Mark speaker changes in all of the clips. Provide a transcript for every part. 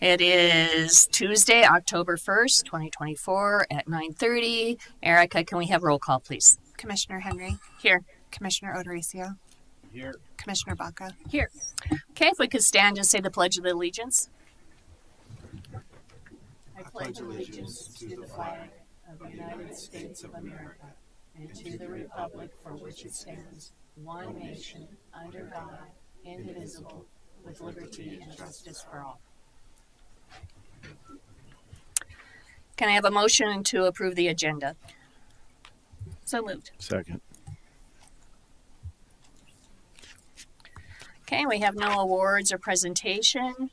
Speaker 1: It is Tuesday, October 1st, 2024 at 9:30. Erica, can we have roll call, please?
Speaker 2: Commissioner Henry.
Speaker 1: Here.
Speaker 2: Commissioner O'Dorisio.
Speaker 3: Here.
Speaker 2: Commissioner Baca.
Speaker 1: Here. Okay, if we could stand and say the Pledge of Allegiance. I
Speaker 3: pledge allegiance to the flag of the United States of America and to the republic for which it stands, one nation, under God, indivisible, with liberty and justice for all.
Speaker 1: Can I have a motion to approve the agenda? So moved.
Speaker 3: Second.
Speaker 1: Okay, we have no awards or presentation.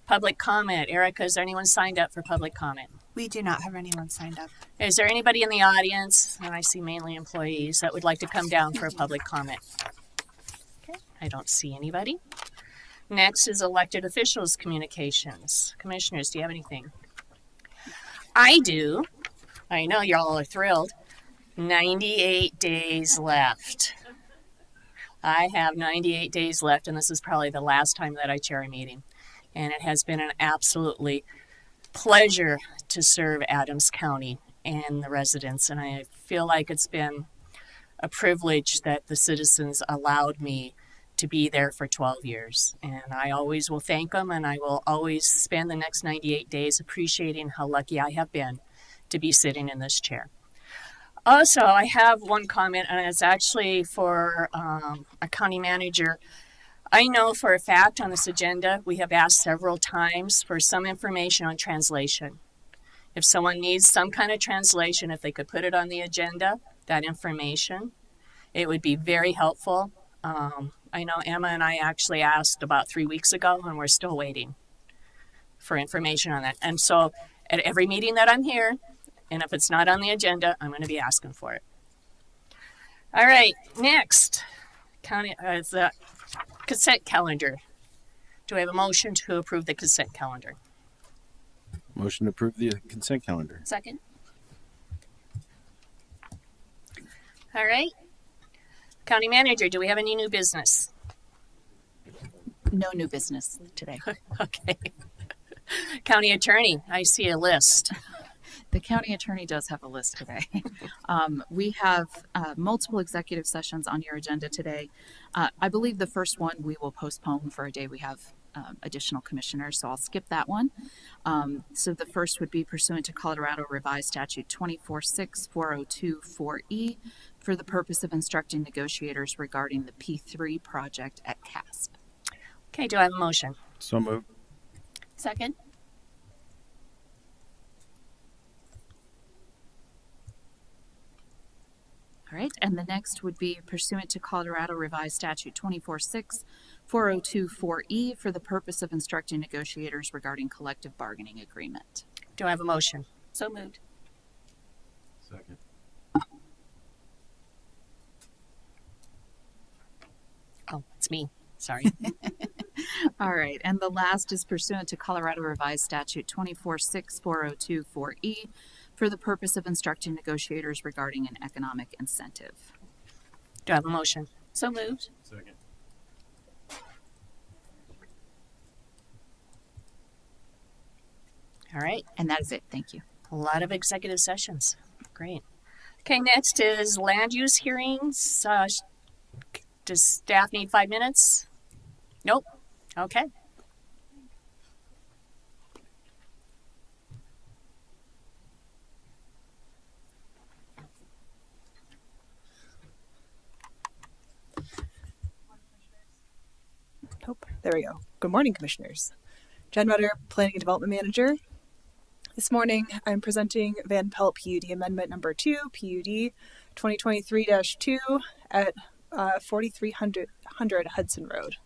Speaker 1: Public comment. Erica, is there anyone signed up for public comment?
Speaker 2: We do not have anyone signed up.
Speaker 1: Is there anybody in the audience, and I see mainly employees, that would like to come down for a public comment? Okay, I don't see anybody. Next is elected officials communications. Commissioners, do you have anything? I do. I know y'all are thrilled. 98 days left. I have 98 days left, and this is probably the last time that I chair a meeting. And it has been an absolutely pleasure to serve Adams County and the residents. And I feel like it's been a privilege that the citizens allowed me to be there for 12 years. And I always will thank them, and I will always spend the next 98 days appreciating how lucky I have been to be sitting in this chair. Also, I have one comment, and it's actually for a county manager. I know for a fact on this agenda, we have asked several times for some information on translation. If someone needs some kind of translation, if they could put it on the agenda, that information, it would be very helpful. I know Emma and I actually asked about 3 weeks ago, and we're still waiting for information on that. And so at every meeting that I'm here, and if it's not on the agenda, I'm going to be asking for it. All right, next, the consent calendar. Do I have a motion to approve the consent calendar?
Speaker 3: Motion to approve the consent calendar.
Speaker 1: Second. All right. County manager, do we have any new business?
Speaker 4: No new business today.
Speaker 1: Okay. County attorney, I see a list.
Speaker 4: The county attorney does have a list today. We have multiple executive sessions on your agenda today. I believe the first one we will postpone for a day. We have additional commissioners, so I'll skip that one. So the first would be pursuant to Colorado Revised Statute 246402-4E for the purpose of instructing negotiators regarding the P3 project at CASP.
Speaker 1: Okay, do I have a motion?
Speaker 3: So moved.
Speaker 1: Second.
Speaker 4: All right, and the next would be pursuant to Colorado Revised Statute 246402-4E for the purpose of instructing negotiators regarding collective bargaining agreement.
Speaker 1: Do I have a motion? So moved.
Speaker 3: Second.
Speaker 1: Oh, it's me. Sorry.
Speaker 4: All right, and the last is pursuant to Colorado Revised Statute 246402-4E for the purpose of instructing negotiators regarding an economic incentive.
Speaker 1: Do I have a motion? So moved.
Speaker 3: Second.
Speaker 1: All right.
Speaker 4: And that is it. Thank you.
Speaker 1: A lot of executive sessions. Great. Okay, next is land use hearings. Does staff need 5 minutes? Nope. Okay.
Speaker 5: Nope. There we go. Good morning, Commissioners. Jen Rutter, Planning and Development Manager. This morning, I'm presenting VanPelt PUD Amendment Number 2, PUD 2023-2 at 4300 Hudson Road.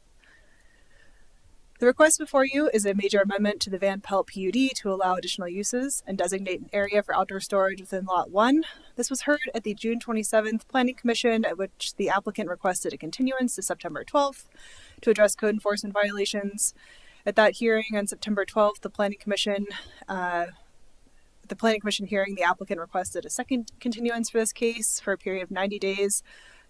Speaker 5: The request before you is a major amendment to the VanPelt PUD to allow additional uses and designate an area for outdoor storage within Lot 1. This was heard at the June 27th Planning Commission, at which the applicant requested a continuance to September 12th to address code enforcement violations. At that hearing on September 12th, the Planning Commission hearing, the applicant requested a second continuance for this case for a period of 90 days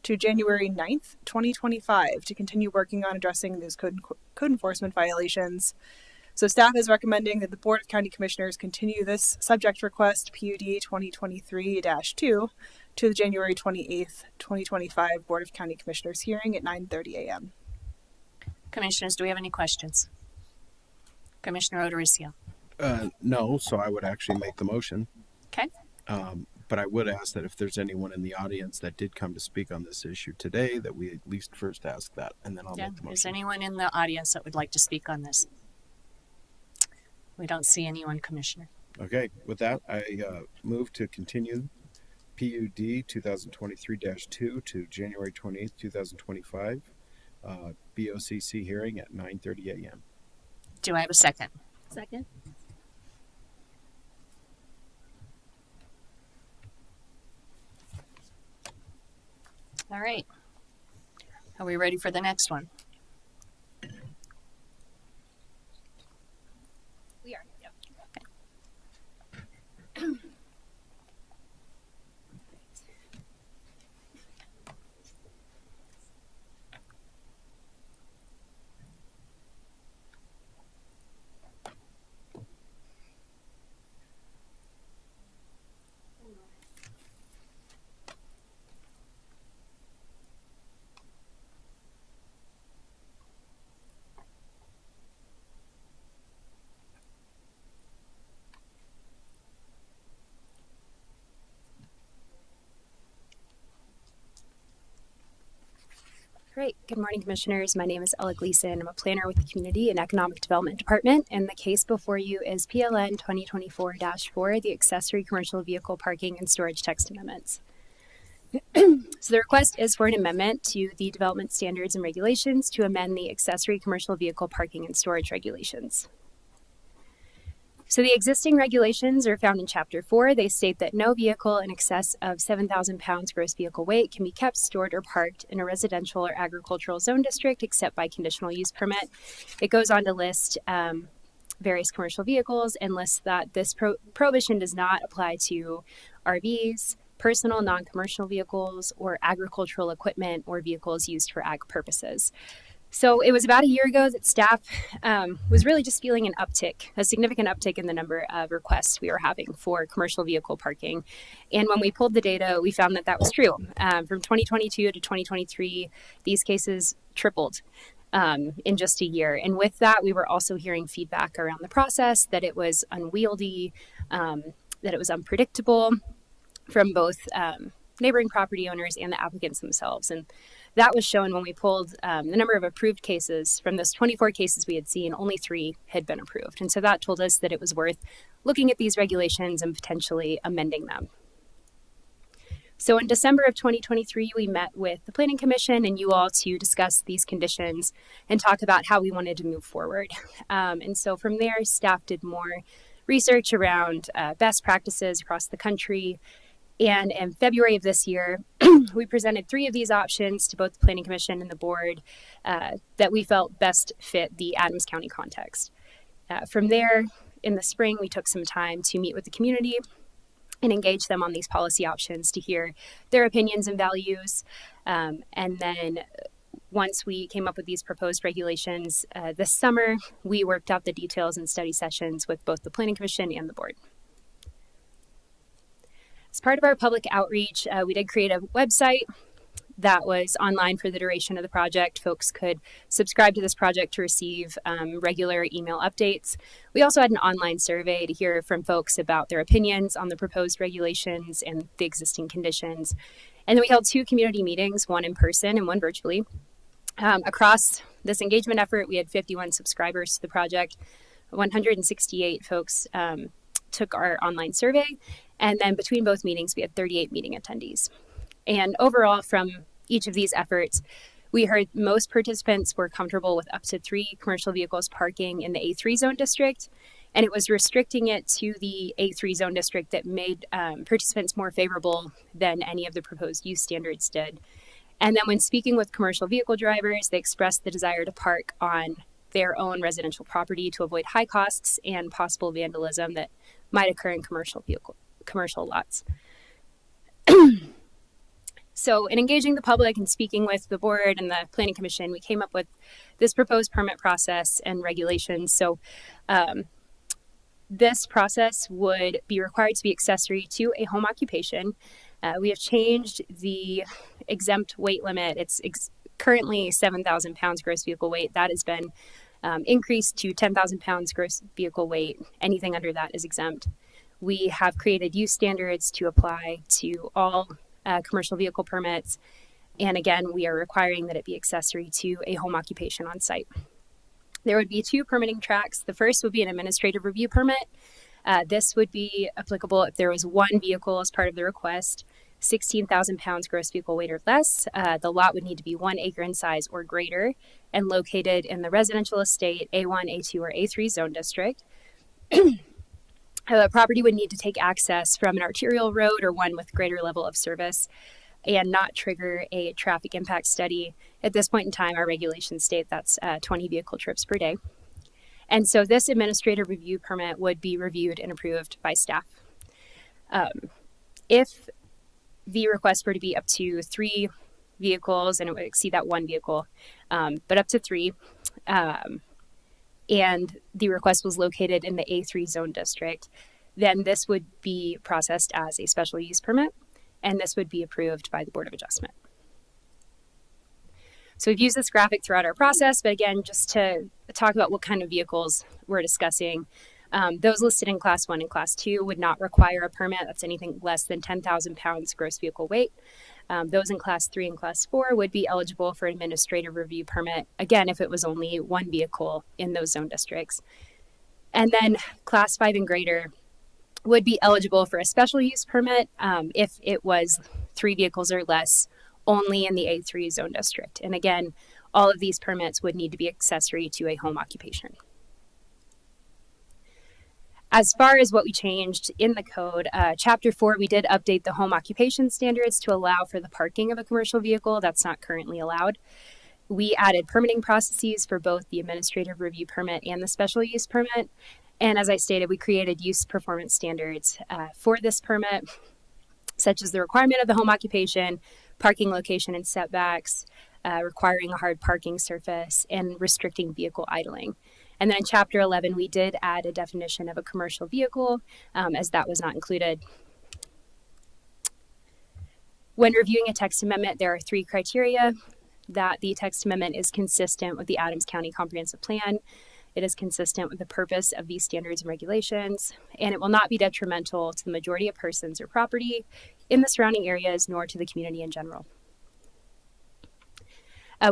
Speaker 5: to January 9th, 2025 to continue working on addressing those code enforcement violations. So staff is recommending that the Board of County Commissioners continue this subject request PUD 2023-2 to the January 28th, 2025 Board of County Commissioners hearing at 9:30 a.m.
Speaker 1: Commissioners, do we have any questions? Commissioner Odoricio.
Speaker 6: No, so I would actually make the motion.
Speaker 1: Okay.
Speaker 6: But I would ask that if there's anyone in the audience that did come to speak on this issue today, that we at least first ask that, and then I'll
Speaker 1: Yeah.
Speaker 6: make the
Speaker 1: Is
Speaker 6: motion.
Speaker 1: anyone in the audience that would like to speak on this? We don't see anyone, Commissioner.
Speaker 6: Okay, with that, I move to continue PUD 2023-2 to January 28th, 2025, BOCC hearing at 9:30 a.m.
Speaker 1: Do I have a second?
Speaker 3: Second.
Speaker 1: All right. Are we ready for the next one?
Speaker 4: We are. Yep.
Speaker 7: Great. Good morning, Commissioners. My name is Ella Gleason. I'm a planner with the Community and Economic Development Department, and the case before you is PLN 2024-4, the Accessory Commercial Vehicle Parking and Storage Text Amendments. So the request is for an amendment to the Development Standards and Regulations to amend the Accessory Commercial Vehicle Parking and Storage Regulations. So the existing regulations are found in Chapter 4. They state that no vehicle in excess of 7,000 pounds gross vehicle weight can be kept, stored, or parked in a residential or agricultural zone district except by conditional use permit. It goes on to list various commercial vehicles and lists that this prohibition does not apply to RVs, personal non-commercial vehicles, or agricultural equipment or vehicles used for ag purposes. So it was about a year ago that staff was really just feeling a significant uptick in the number of requests we were having for commercial vehicle parking. And when we pulled the data, we found that that was true. From 2022 to 2023, these cases tripled in just a year. And with that, we were also hearing feedback around the process, that it was unwieldy, that it was unpredictable from both neighboring property owners and the applicants themselves. And that was shown when we pulled the number of approved cases. From those 24 cases we had seen, only 3 had been approved. And so that told us that it was worth looking at these regulations and potentially amending them. So in December of 2023, we met with the Planning Commission and you all to discuss these conditions and talk about how we wanted to move forward. And so from there, staff did more research around best practices across the country. And in February of this year, we presented 3 of these options to both the Planning Commission and the board that we felt best fit the Adams County context. From there, in the spring, we took some time to meet with the community and engage them on these policy options to hear their opinions and values. And then once we came up with these proposed regulations this summer, we worked out the details in study sessions with both the Planning Commission and the board. As part of our public outreach, we did create a website that was online for the duration of the project. Folks could subscribe to this project to receive regular email updates. We also had an online survey to hear from folks about their opinions on the proposed regulations and the existing conditions. And then we held 2 community meetings, one in person and one virtually. Across this engagement effort, we had 51 subscribers to the project. 168 folks took our online survey. And then between both meetings, we had 38 meeting attendees. And overall, from each of these efforts, we heard most participants were comfortable with up to 3 commercial vehicles parking in the A3 zone district. And it was restricting it to the A3 zone district that made participants more favorable than any of the proposed use standards did. And then when speaking with commercial vehicle drivers, they expressed the desire to park on their own residential property to avoid high costs and possible vandalism that might occur in commercial lots. So in engaging the public and speaking with the board and the planning commission, we came up with this proposed permit process and regulations. So this process would be required to be accessory to a home occupation. We have changed the exempt weight limit. It's currently 7,000 pounds gross vehicle weight. That has been increased to 10,000 pounds gross vehicle weight. Anything under that is exempt. We have created use standards to apply to all commercial vehicle permits. And again, we are requiring that it be accessory to a home occupation on site. There would be 2 permitting tracks. The first would be an administrative review permit. This would be applicable if there was 1 vehicle as part of the request, 16,000 pounds gross vehicle weight or less. The lot would need to be 1 acre in size or greater and located in the residential estate A1, A2, or A3 zone district. The property would need to take access from an arterial road or one with greater level of service and not trigger a traffic impact study. At this point in time, our regulations state that's 20 vehicle trips per day. And so this administrative review permit would be reviewed and approved by staff. If the request were to be up to 3 vehicles, and it would exceed that 1 vehicle, but up to 3, and the request was located in the A3 zone district, then this would be processed as a special use permit, and this would be approved by the Board of Adjustment. So we've used this graphic throughout our process, but again, just to talk about what kind of vehicles we're discussing, those listed in Class 1 and Class 2 would not require a permit. That's anything less than 10,000 pounds gross vehicle weight. Those in Class 3 and Class 4 would be eligible for an administrative review permit, again, if it was only 1 vehicle in those zone districts. And then Class 5 and greater would be eligible for a special use permit if it was 3 vehicles or less, only in the A3 zone district. And again, all of these permits would need to be accessory to a home occupation. As far as what we changed in the code, Chapter 4, we did update the home occupation standards to allow for the parking of a commercial vehicle. That's not currently allowed. We added permitting processes for both the administrative review permit and the special use permit. And as I stated, we created use performance standards for this permit, such as the requirement of the home occupation, parking location and setbacks, requiring a hard parking surface, and restricting vehicle idling. And then in Chapter 11, we did add a definition of a commercial vehicle, as that was not included. When reviewing a text amendment, there are 3 criteria: that the text amendment is consistent with the Adams County Comprehensive Plan, it is consistent with the purpose of these standards and regulations, and it will not be detrimental to the majority of persons or property in the surrounding areas, nor to the community in general.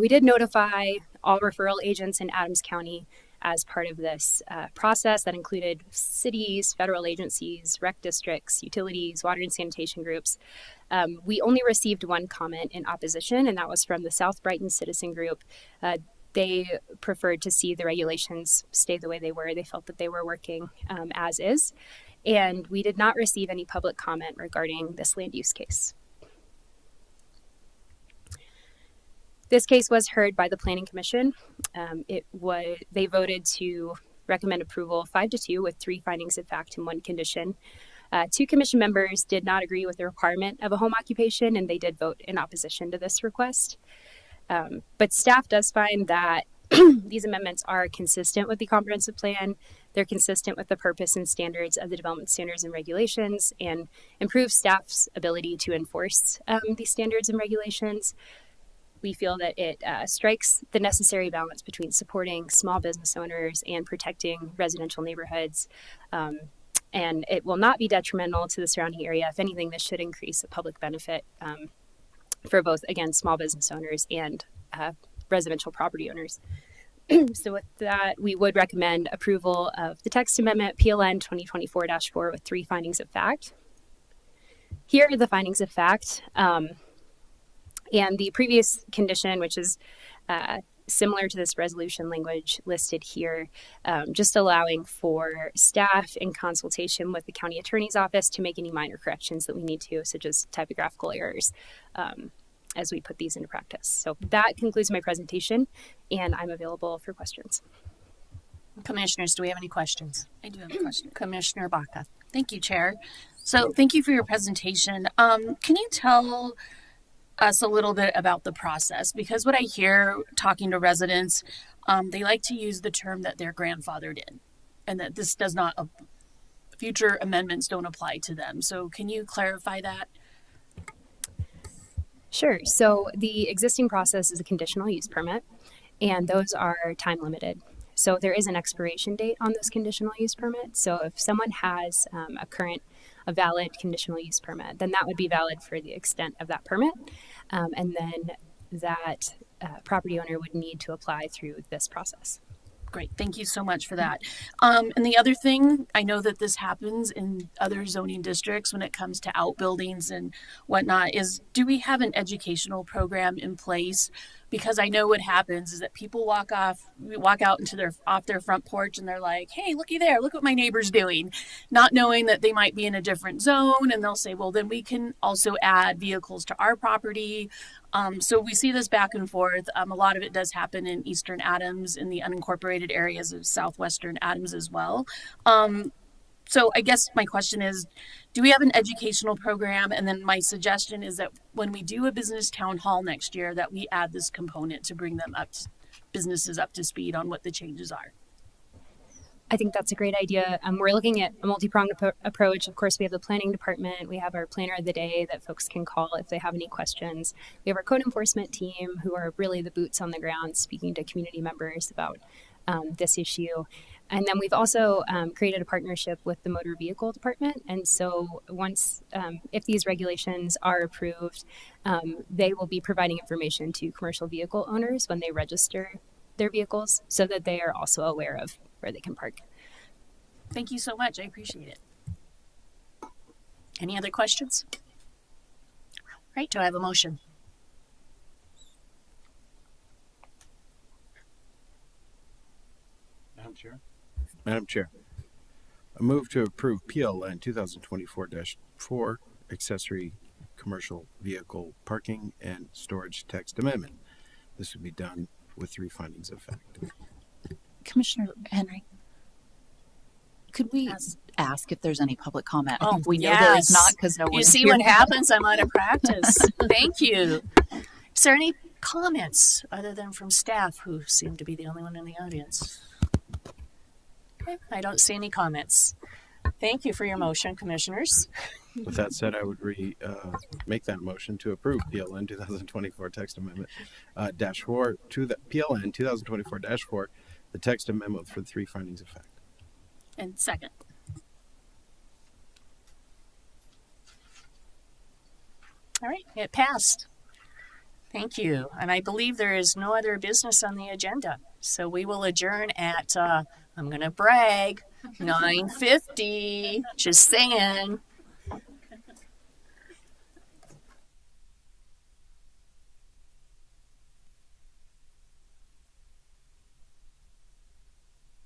Speaker 7: We did notify all referral agents in Adams County as part of this process. That included cities, federal agencies, rec districts, utilities, water and sanitation groups. We only received 1 comment in opposition, and that was from the South Brighton Citizen Group. They preferred to see the regulations stay the way they were. They felt that they were working as is. And we did not receive any public comment regarding this land use case. This case was heard by the Planning Commission. They voted to recommend approval 5-2 with 3 findings of fact and 1 condition. 2 commission members did not agree with the requirement of a home occupation, and they did vote in opposition to this request. But staff does find that these amendments are consistent with the comprehensive plan. They're consistent with the purpose and standards of the development standards and regulations, and improve staff's ability to enforce these standards and regulations. We feel that it strikes the necessary balance between supporting small business owners and protecting residential neighborhoods. And it will not be detrimental to the surrounding area. If anything, this should increase the public benefit for both, again, small business owners and residential property owners. So with that, we would recommend approval of the text amendment PLN 2024-4 with 3 findings of fact. Here are the findings of fact. And the previous condition, which is similar to this resolution language listed here, just allowing for staff in consultation with the county attorney's office to make any minor corrections that we need to, such as typographical errors, as we put these into practice. So that concludes my presentation, and I'm available for questions.
Speaker 1: Commissioners, do we have any questions?
Speaker 3: I do have a question.
Speaker 1: Commissioner Baca.
Speaker 3: Thank you, Chair. So thank you for your presentation. Can you tell
Speaker 1: us a little bit about the process, because what I hear talking to residents, they like to use the term that they're grandfathered in, and that this does not, future amendments don't apply to them. So can you clarify that?
Speaker 7: Sure. So the existing process is a conditional use permit, and those are time limited. So there is an expiration date on those conditional use permits. So if someone has a valid conditional use permit, then that would be valid for the extent of that permit. And then that property owner would need to apply through this process.
Speaker 1: Great. Thank you so much for that. And the other thing, I know that this happens in other zoning districts when it comes to outbuildings and whatnot, is do we have an educational program in place? Because I know what happens is that people walk out into off their front porch and they're like, hey, looky there, look what my neighbor's doing, not knowing that they might be in a different zone. And they'll say, well, then we can also add vehicles to our property. So we see this back and forth. A lot of it does happen in Eastern Adams, in the unincorporated areas of Southwestern Adams as well. So I guess my question is, do we have an educational program? And then my suggestion is that when we do a business town hall next year, that we add this component to bring them businesses up to speed on what the changes are.
Speaker 7: I think that's a great idea. We're looking at a multi-pronged approach. Of course, we have the planning department. We have our planner of the day that folks can call if they have any questions. We have our code enforcement team, who are really the boots on the ground speaking to community members about this issue. And then we've also created a partnership with the motor vehicle department. And so once, if these regulations are approved, they will be providing information to commercial vehicle owners when they register their vehicles, so that they are also aware of where they can park.
Speaker 1: Thank you so much. I appreciate it. Any other questions? Right, do I have a motion?
Speaker 6: Madam Chair, I move to approve PLN 2024-4 Accessory Commercial Vehicle Parking and Storage Text Amendment. This would be done with 3 findings of fact.
Speaker 4: Commissioner Henry, could we ask if there's any public comment? I think we know
Speaker 1: yes.
Speaker 4: there is not, because no one
Speaker 1: You
Speaker 4: is
Speaker 1: see
Speaker 4: here.
Speaker 1: what happens? I'm out of practice. Thank you. Is there any comments other than from staff, who seem to be the only one in the audience? Okay, I don't see any comments. Thank you for your motion, commissioners.
Speaker 6: With that said, I would make that motion to approve PLN 2024 Text Amendment -4 to the PLN 2024-4, the text amendment for the 3 findings of fact.
Speaker 1: And second. All right, it passed. Thank you. And I believe there is no other business on the agenda. So we will adjourn at, I'm going to brag, 9:50. Just saying.